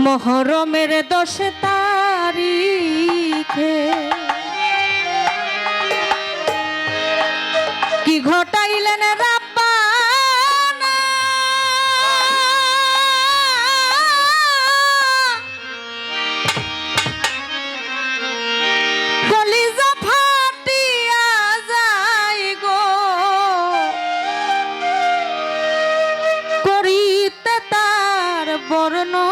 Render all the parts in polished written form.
মহরমের 10 তারিখে কি ঘটাইলেন রাব্বানা, কলিজা ফাটিয়া যায় গো, করিতে তার বর্ণনা।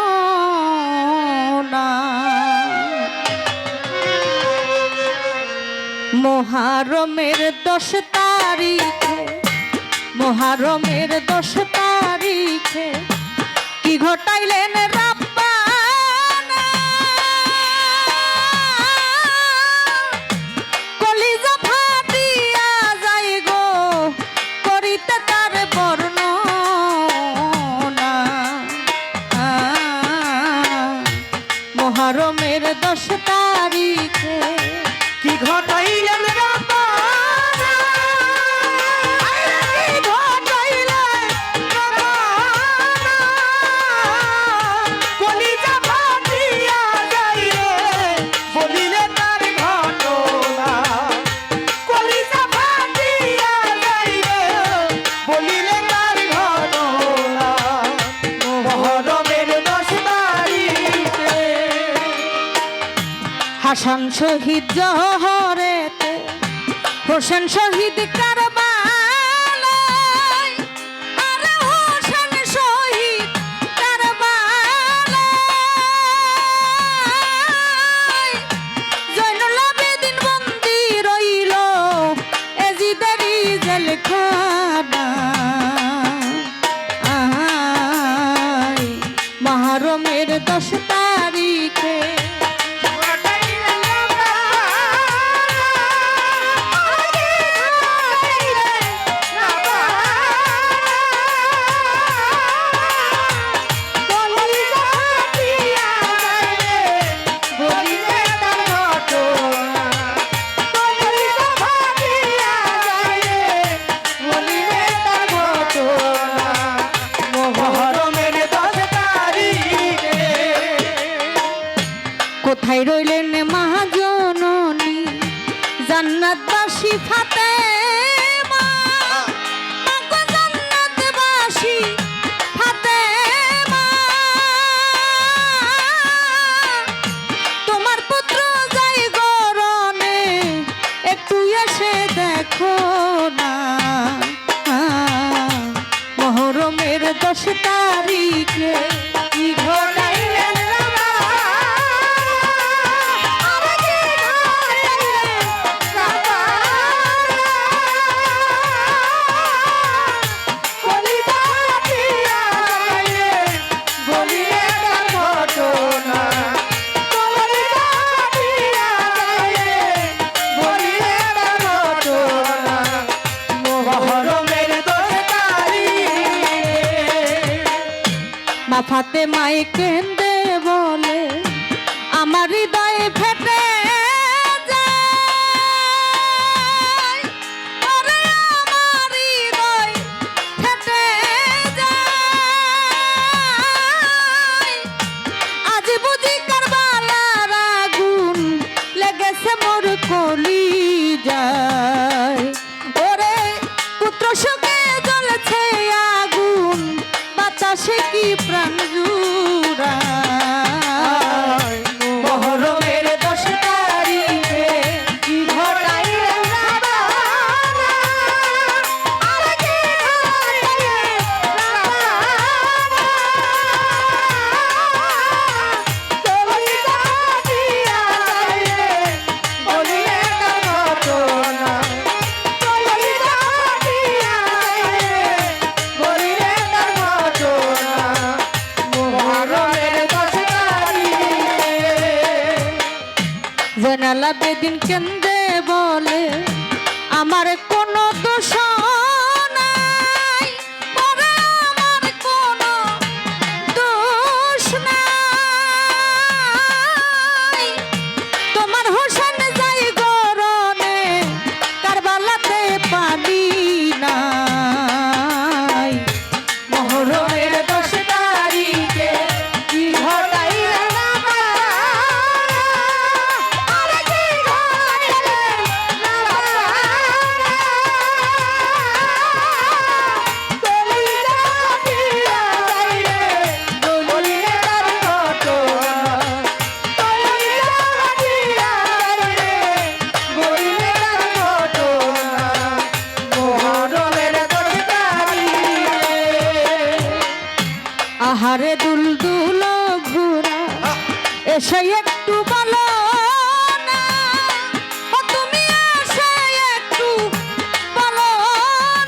মহরমের 10 তারিখে, মহরমের 10 তারিখে কি ঘটাইলেন রাব্বানা, কলিজা ফাটিয়া যায় গো, করিতে তার বর্ণনা। মহরমের 10 তারিখে কি ঘটাইলেন রাব্বানা, কি ঘটাইলেন রাব্বানা, কলিজা ফাটিয়া যায় রে, বলিলে তার ঘটনা, কলিজা ফাটিয়া যায় রে, বলিলে তার ঘটনা। মহরমের 10 তারিখে হাসান শহীদ জহরেতে, হোসেন শহীদ কারবালায়, আরে হোসেন শহীদ কারবালায়, জয়নুল আবেদিন বন্দী রইল এজিদেরই জেলখানায়। মহরমের 10 তারিখে কোথায় রইলেন মহাজননী জান্নাতবাসী ফাতেমা, মাগো জান্নাতবাসী ফাতেমা, তোমার পুত্র যাই গরনে একটু এসে দেখো না। মহরমের 10 তারিখে কি ঘটাইলেন মা ফাতেমায় কেন্দে বলে আমার হৃদয় ফেটে যায়, ওরে আমার হৃদয় ফেটে যায়, আজ বুঝি কারবালার আগুন লেগেছে মোর কলিজায়, ওরে পুত্র শোকে জ্বলছে আগুন, বাতাসে কি প্রাণ জুড়ায়। মহরমের 10 তারিখে কি ঘটাইলেন রাব্বানা, আরে কি ঘটাইলেন রাব্বানা, কলিজা ফাটিয়া যায় রে, বলিলে তার ঘটনা, কলিজা ফাটিয়া যায় রে, বলিলে তার ঘটনা। মহরমের 10 তারিখে জয়নুল আবেদিন কেন্দে বলে আমার কোনো দোষ নাই, ওরে আমার কোনো দোষ নাই, তোমার হোসেন যাই গরনে কারবালাতে পানি নাই। মহরমের 10 তারিখে কি ঘটাই আহারে দুলদুল ঘোরা এসে একটু বলো না, ও তুমি এসে একটু বলো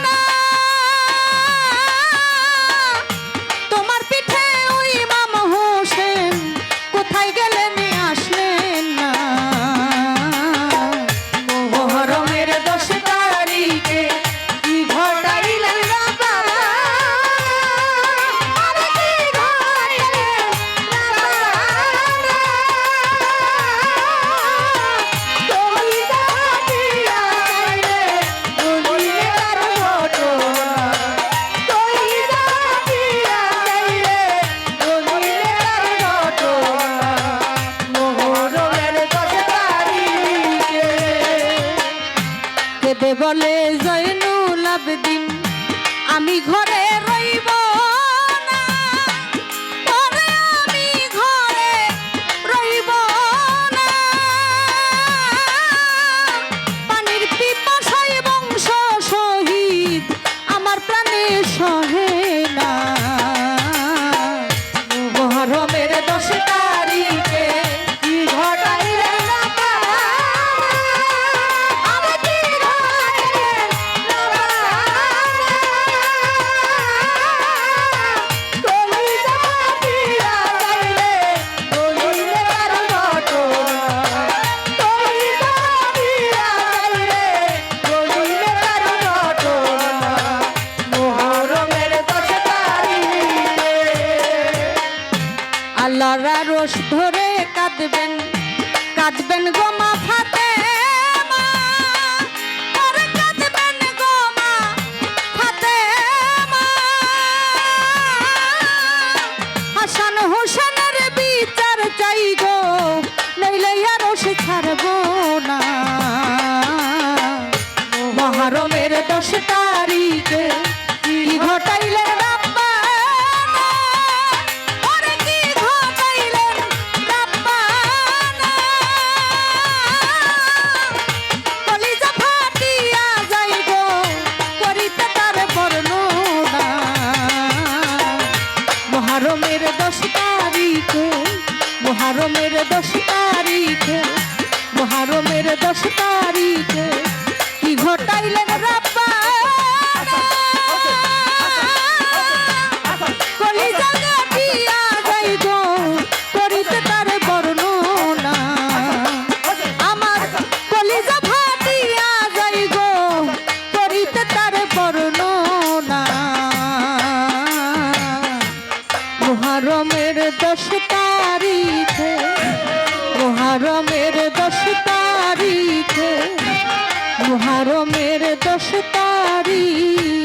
না, তোমার পিঠে ওই ইমাম হোসেন কোথায় গেলেন আসলেন না। মোহরমের 10 তারিখে কি ঘটাইলেন বাবা, আরে কি ঘটাইলেন বাবা, কলিজা ফাটিয়া যাইরে দুনিয়ার ঘটনা, কলিজা ফাটিয়া যাইরে দুনিয়ার ঘটনা। মোহরমের 10 তারিখে কেঁদে বলে জয়নুল আবেদিন আমি ঘরে রইব না, ঘরে আমি ঘরে রইব না, পানির পিপাসায় বংশ শহীদ আমার প্রাণে সহে না। মোহরমের 10 তারিখে কি ঘটাইলেন বাবা, আমি কি ঘটাইলেন বাবা, কলিজা ফাটিয়া যাইরে দুনিয়ার ঘটনা, কলিজা ফাটিয়া যাইরে দুনিয়ার ঘটনা। মোহরমের 10 তারিখে আল্লাহর রোষ ধরে কাঁদবেন কাঁদবেন গো মা ফাতেমা, ওরে কাঁদবেন গো মা ফাতেমা, হাসান হোসেনের বিচার চাই গো নইলে আর রোষ ছাড়বো না। মোহরমের 10 তারিখে কি ঘটাইলেন রাব্বা, ওরে কি ঘটাইলেন রাব্বা, কলিজা ফাটিয়া যাই গো করিতে তার বর্ণনা। মোহরমের 10 তারিখে, মোহরমের 10 তারিখে, মোহরমের 10 তারিখে কি ঘটাইলেন রাব্বা, কলিজা ফাটিয়া যাই গো করিতে তার বর্ণনা, আমার কলিজা ফাটিয়া যাই গো করিতে তার বর্ণনা। মোহরমের 10 তারিখে, মোহরমের 10 তারিখে, মোহরমের 10 তারিখ